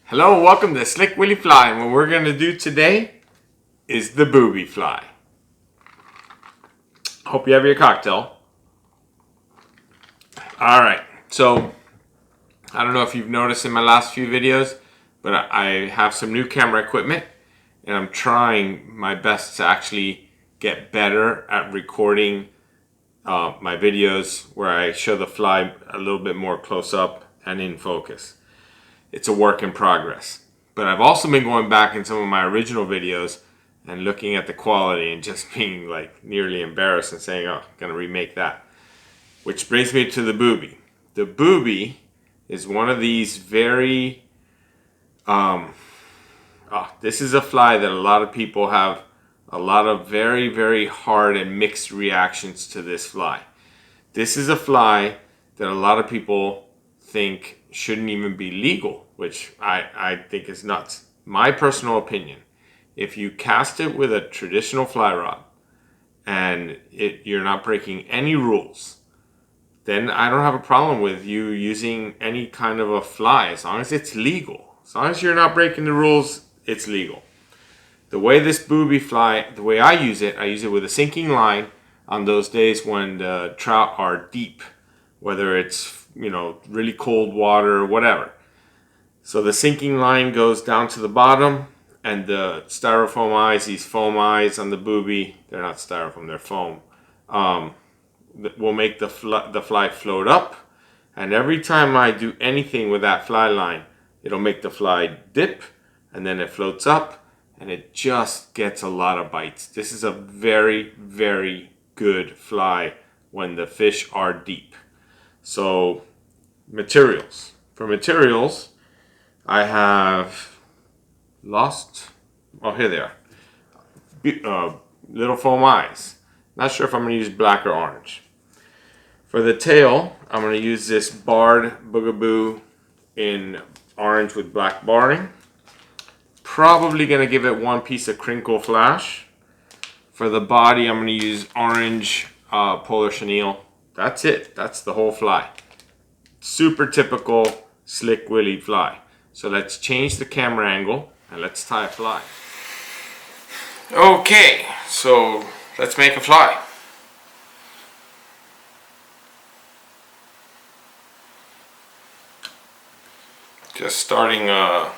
Hello, welcome to Slick Willy Fly, and what we're going to do today is the booby fly. Hope you have your cocktail. Alright, so I don't know if you've noticed in my last few videos, but I have some new camera equipment and I'm trying my best to actually get better at recording my videos where I show the fly a little bit more close up and in focus. It's a work in progress. But I've also been going back in some of my original videos and looking at the quality and just being like nearly embarrassed and saying, oh, I'm gonna remake that. Which brings me to the booby. The booby is one of these very, this is a fly that a lot of people have a lot of very, very hard and mixed reactions to this fly. This is a fly that a lot of people think shouldn't even be legal, which I think is nuts. My personal opinion, if you cast it with a traditional fly rod and you're not breaking any rules, then I don't have a problem with you using any kind of a fly as long as it's legal. As long as you're not breaking the rules, it's legal. The way this booby fly, the way I use it with a sinking line on those days when the trout are deep, whether it's, you know, really cold water or whatever. So the sinking line goes down to the bottom, and the styrofoam eyes, these foam eyes on the booby, they're not styrofoam, they're foam, will make the fly float up. And every time I do anything with that fly line, it'll make the fly dip, and then it floats up, and it just gets a lot of bites. This is a very, very good fly when the fish are deep. So, materials. For materials, I have lost, oh, here they are. Little foam eyes. Not sure if I'm going to use black or orange. For the tail, I'm going to use this barred Bogabou in orange with black barring. Probably going to give it one piece of crinkle flash. For the body, I'm going to use orange Polar Chenielle. That's it. That's the whole fly. Super typical Slick Willy fly. So let's change the camera angle and let's tie a fly. Okay, so let's make a fly. Just starting a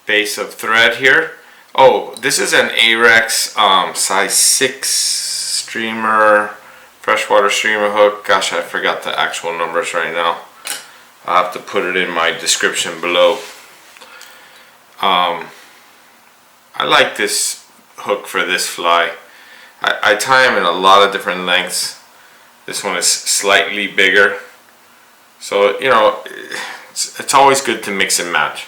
base of thread here. Oh, this is an Ahrex size 6 streamer, freshwater streamer hook. Gosh, I forgot the actual numbers right now. I'll have to put it in my description below. I like this hook for this fly. I tie them in a lot of different lengths. This one is slightly bigger. So, you know, it's always good to mix and match.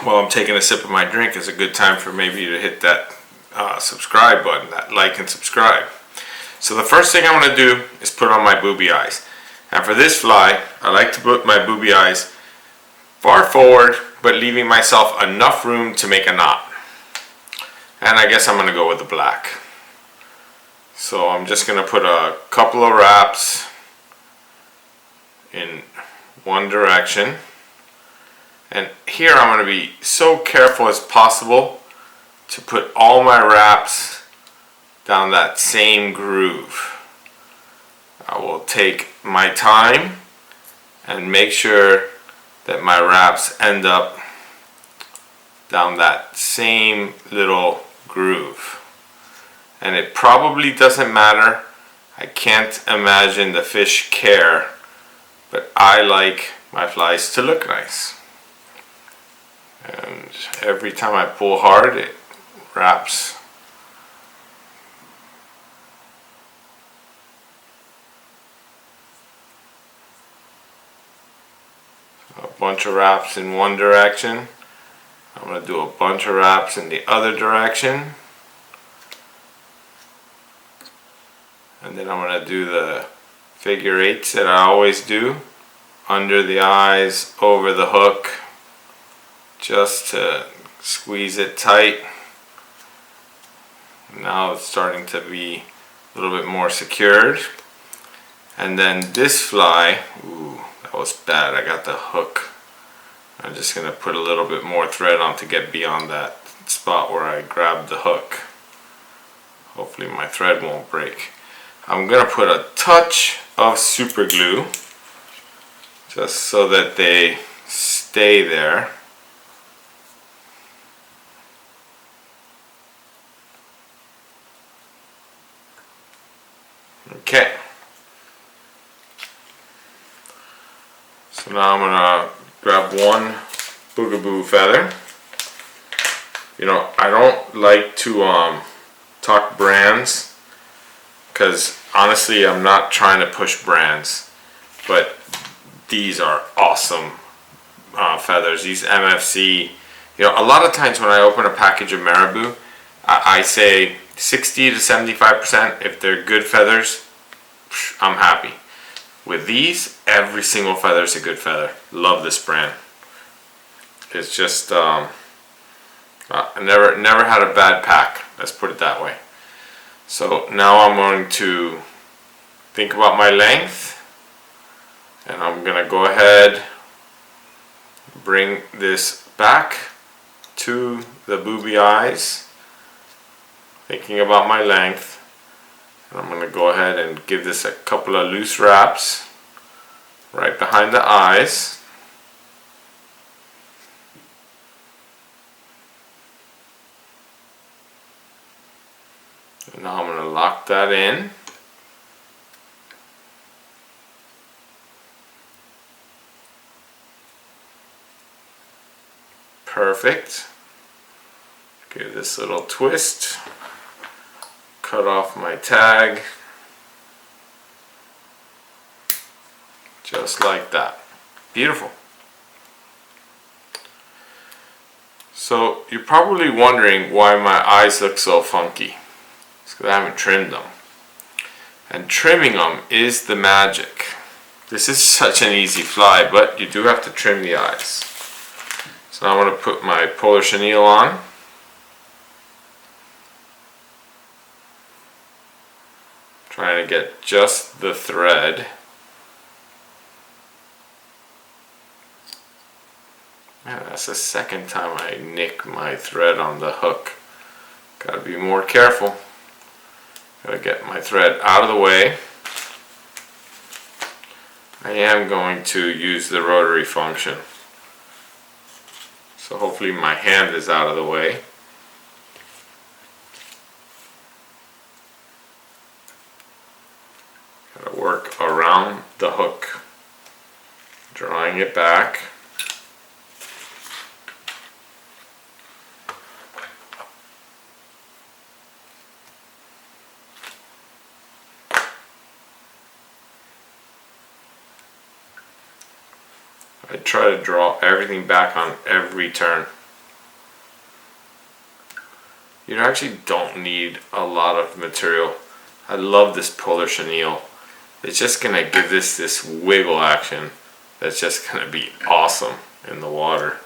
While I'm taking a sip of my drink, is a good time for maybe to hit that subscribe button, that like and subscribe. So the first thing I want to do is put on my booby eyes. And for this fly, I like to put my booby eyes far forward, but leaving myself enough room to make a knot. And I guess I'm going to go with the black. So I'm just going to put a couple of wraps in one direction. And here I'm going to be so careful as possible to put all my wraps down that same groove. I will take my time and make sure that my wraps end up down that same little groove. And it probably doesn't matter. I can't imagine the fish care, but I like my flies to look nice. And every time I pull hard, it wraps. A bunch of wraps in one direction. I'm going to do a bunch of wraps in the other direction. And then I'm going to do the figure eights that I always do. Under the eyes, over the hook. Just to squeeze it tight. Now it's starting to be a little bit more secured. And then this fly, ooh, that Oh, it's bad. I got the hook. I'm just going to put a little bit more thread on to get beyond that spot where I grabbed the hook. Hopefully my thread won't break. I'm going to put a touch of super glue just so that they stay there. Okay. So now I'm going to grab one Bogabou feather. You know, I don't like to talk brands because honestly I'm not trying to push brands, but these are awesome feathers. These MFC, you know, a lot of times when I open a package of marabou, I say 60 to 75%. If they're good feathers, I'm happy. With these, every single feather is a good feather. Love this brand. It's just I never had a bad pack. Let's put it that way. So now I'm going to think about my length, and I'm gonna go ahead, bring this back to the booby eyes, thinking about my length. And I'm gonna go ahead and give this a couple of loose wraps right behind the eyes. And now I'm gonna lock that in. Perfect. Give this little twist. Cut off my tag. Just like that. Beautiful. So you're probably wondering why my eyes look so funky. It's because I haven't trimmed them. And trimming them is the magic. This is such an easy fly, but you do have to trim the eyes. So now I'm going to put my Polar Chenielle on. Trying to get just the thread. Man, that's the second time I nick my thread on the hook. Gotta be more careful. Gotta get my thread out of the way. I am going to use the rotary function. So hopefully my hand is out of the way. Gotta work around the hook, drawing it back. I try to draw everything back on every turn. You actually don't need a lot of material. I love this Polar Chenielle. It's just going to give this wiggle action that's just going to be awesome in the water.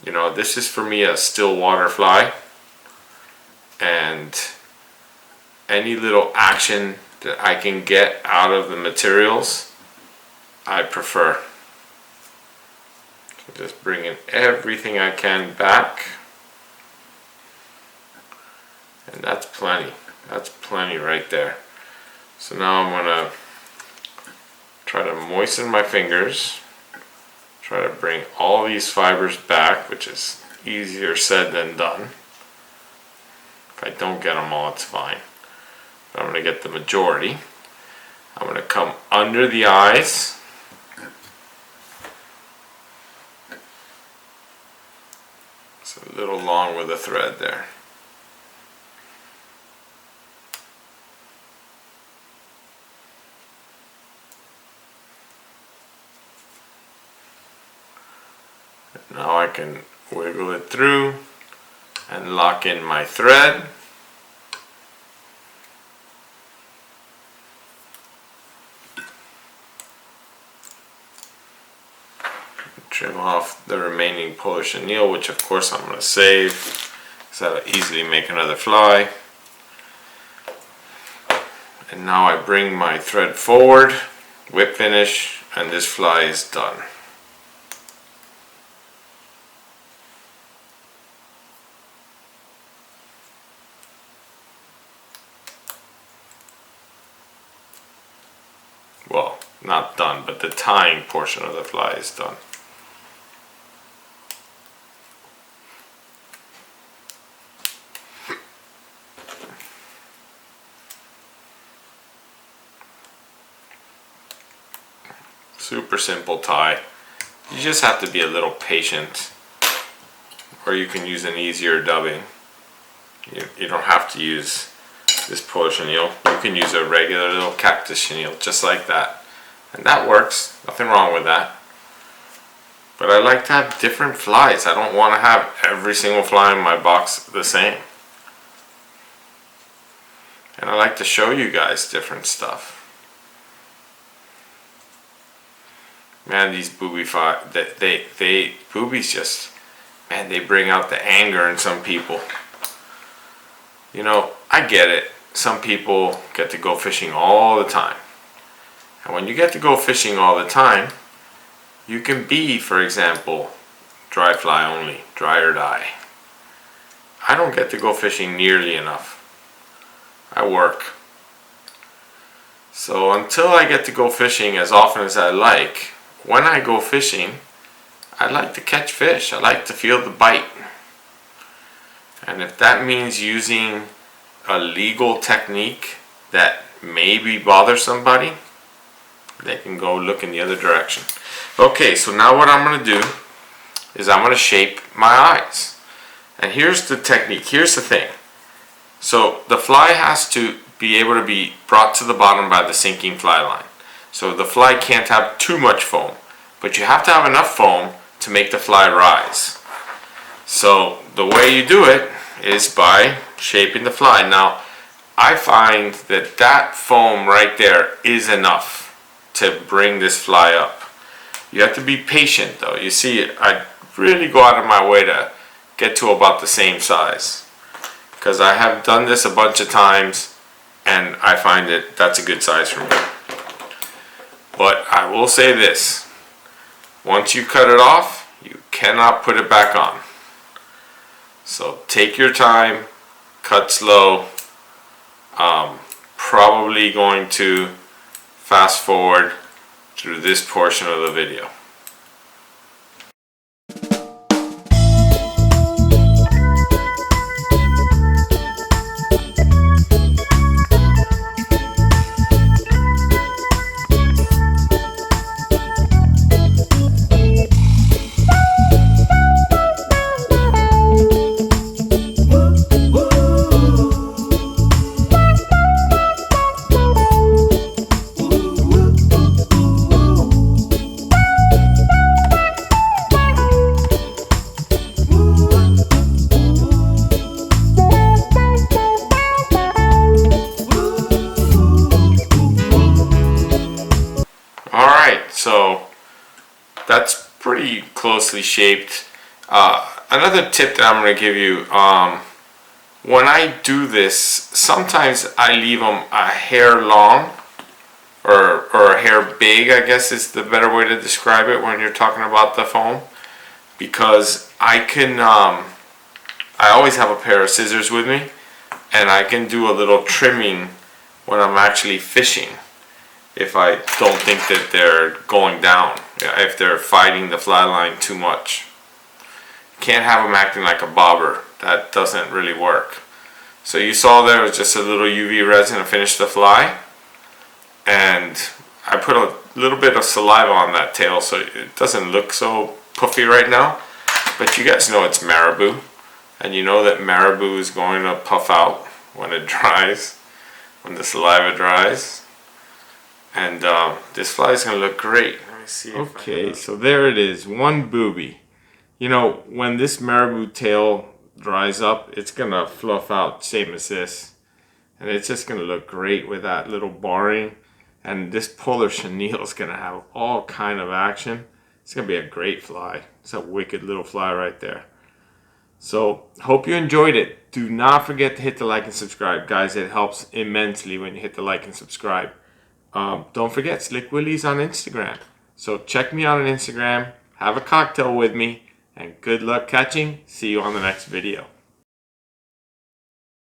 You know, this is for me a still water fly, and any little action that I can get out of the materials, I prefer. So just bringing everything I can back, and that's plenty. That's plenty right there. So now I'm gonna try to moisten my fingers, try to bring all these fibers back, which is easier said than done. If I don't get them all, it's fine. But I'm gonna get the majority. I'm gonna come under the eyes. It's a little long with the thread there. Now I can wiggle it through and lock in my thread. Trim off the remaining Polar Chenielle, which of course I'm going to save because that'll easily make another fly. And now I bring my thread forward whip finish, and this fly is done. Well, not done, but the tying portion of the fly is done. Super simple tie. You just have to be a little patient, or you can use an easier dubbing. You don't have to use this polar chenille. You can use a regular little cactus chenille just like that, and that works. Nothing wrong with that. But I like to have different flies. I don't want to have every single fly in my box the same. And I like to show you guys different stuff. Man, these booby flies, boobies just, man, they bring out the anger in some people. You know, I get it. Some people get to go fishing all the time. And when you get to go fishing all the time, you can be, for example, dry fly only, dry or die. I don't get to go fishing nearly enough. I work. So until I get to go fishing as often as I like, when I go fishing, I like to catch fish. I like to feel the bite. And if that means using a legal technique that maybe bothers somebody, they can go look in the other direction. Okay, so now what I'm going to do is I'm going to shape my eyes. And here's the technique. Here's the thing. So the fly has to be able to be brought to the bottom by the sinking fly line. So the fly can't have too much foam, but you have to have enough foam to make the fly rise. So the way you do it is by shaping the fly. Now, I find that that foam right there is enough to bring this fly up. You have to be patient though. You see, I really go out of my way to get to about the same size, because I have done this a bunch of times and I find that that's a good size for me. But I will say this, once you cut it off, you cannot put it back on. So take your time, cut slow. Probably going to fast forward through this portion of the video. So that's pretty closely shaped. Another tip that I'm going to give you, when I do this, sometimes I leave them a hair long or a hair big, I guess is the better way to describe it when you're talking about the foam, because I can, I always have a pair of scissors with me, and I can do a little trimming when I'm actually fishing. If I don't think that they're going down, if they're fighting the fly line too much. Can't have them acting like a bobber. That doesn't really work. So you saw there was just a little UV resin to finish the fly. And I put a little bit of saliva on that tail so it doesn't look so puffy right now. But you guys know it's marabou. And you know that marabou is going to puff out when it dries, when the saliva dries. And this fly is going to look great. Let me see. Okay, so there it is, one booby. You know, when this marabou tail dries up, it's going to fluff out, same as this. And it's just going to look great with that little barring. And this polar chenille is going to have all kind of action. It's going to be a great fly. It's a wicked little fly right there. So, hope you enjoyed it. Do not forget to hit the like and subscribe. Guys, it helps immensely when you hit the like and subscribe. Don't forget, Slick Willie's on Instagram. So check me out on Instagram, have a cocktail with me, and good luck catching. See you on the next video.